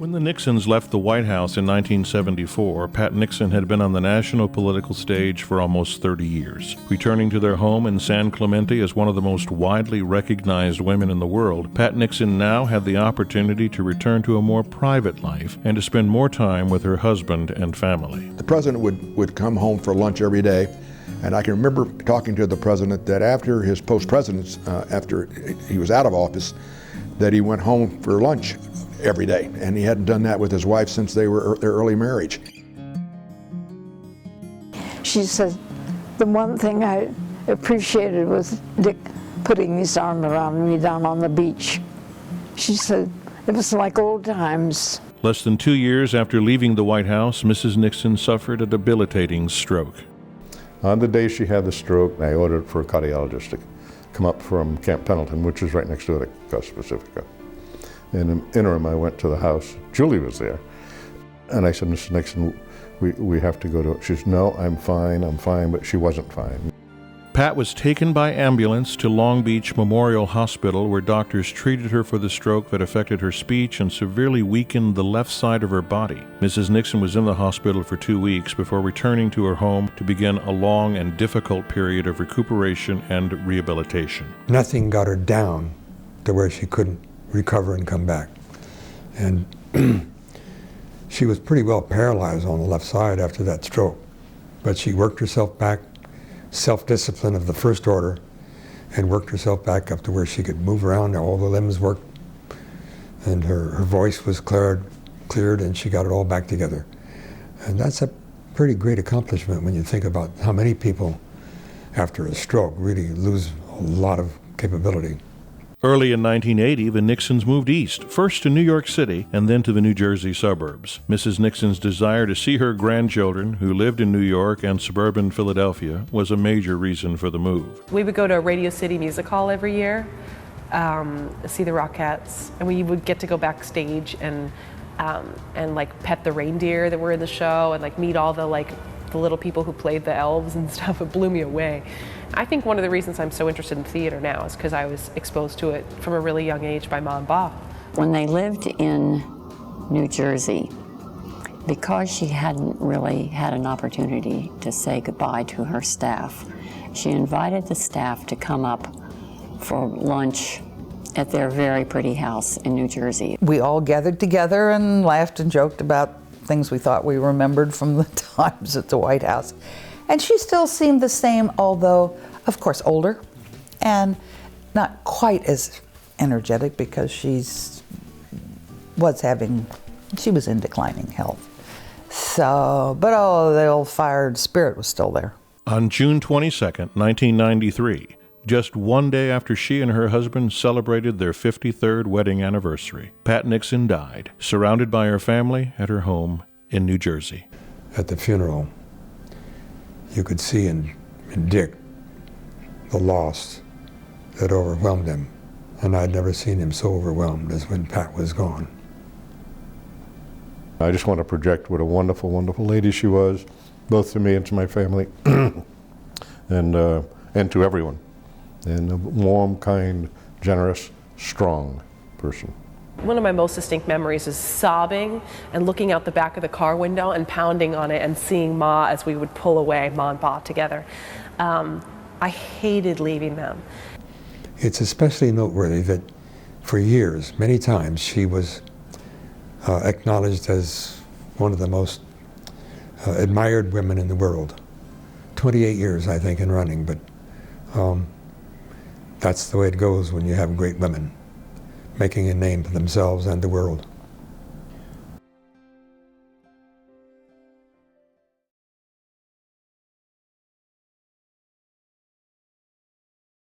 When the Nixons left the White House in 1974, Pat Nixon had been on the national political stage for almost 30 years. Returning to their home in San Clemente as one of the most widely recognized women in the world, Pat Nixon now had the opportunity to return to a more private life and to spend more time with her husband and family. The president would come home for lunch every day, and I can remember talking to the president that after his post-presidence, after he was out of office, that he went home for lunch every day, and he hadn't done that with his wife since they were their early marriage. She said, the one thing I appreciated was Dick putting his arm around me down on the beach. She said, it was like old times. Less than 2 years after leaving the White House, Mrs. Nixon suffered a debilitating stroke. On the day she had the stroke, I ordered for a cardiologist to come up from Camp Pendleton, which is right next to the Costa Pacifica. In the interim, I went to the house. Julie was there. And I said, Mrs. Nixon, we have to go to, she said, no, I'm fine, but she wasn't fine. Pat was taken by ambulance to Long Beach Memorial Hospital, where doctors treated her for the stroke that affected her speech and severely weakened the left side of her body. Mrs. Nixon was in the hospital for 2 weeks before returning to her home to begin a long and difficult period of recuperation and rehabilitation. Nothing got her down to where she couldn't recover and come back. And she was pretty well paralyzed on the left side after that stroke. But she worked herself back, self-discipline of the first order, and worked herself back up to where she could move around, all the limbs worked, and her voice was cleared, and she got it all back together. And that's a pretty great accomplishment when you think about how many people after a stroke really lose a lot of capability. Early in 1980, the Nixons moved east, first to New York City and then to the New Jersey suburbs. Mrs. Nixon's desire to see her grandchildren, who lived in New York and suburban Philadelphia, was a major reason for the move. We would go to Radio City Music Hall every year, see the Rockettes, and we would get to go backstage and like pet the reindeer that were in the show and like meet all the little people who played the elves and stuff. It blew me away. I think one of the reasons I'm so interested in theater now is because I was exposed to it from a really young age by Ma and Pa. When they lived in New Jersey, because she hadn't really had an opportunity to say goodbye to her staff, she invited the staff to come up for lunch at their very pretty house in New Jersey. We all gathered together and laughed and joked about things we thought we remembered from the times at the White House. And she still seemed the same, although, of course, older and not quite as energetic because she was in declining health. So, but the old fired spirit was still there. On June 22nd, 1993, just one day after she and her husband celebrated their 53rd wedding anniversary, Pat Nixon died, surrounded by her family at her home in New Jersey. At the funeral, you could see in Dick the loss that overwhelmed him. And I'd never seen him so overwhelmed as when Pat was gone. I just want to project what a wonderful, wonderful lady she was, both to me and to my family, and to everyone. And a warm, kind, generous, strong person. One of my most distinct memories is sobbing and looking out the back of the car window and pounding on it and seeing Ma as we would pull away, Ma and Pa together. I hated leaving them. It's especially noteworthy that for years, many times, she was acknowledged as one of the most admired women in the world. 28 years, I think, in running, but that's the way it goes when you have great women making a name for themselves and the world.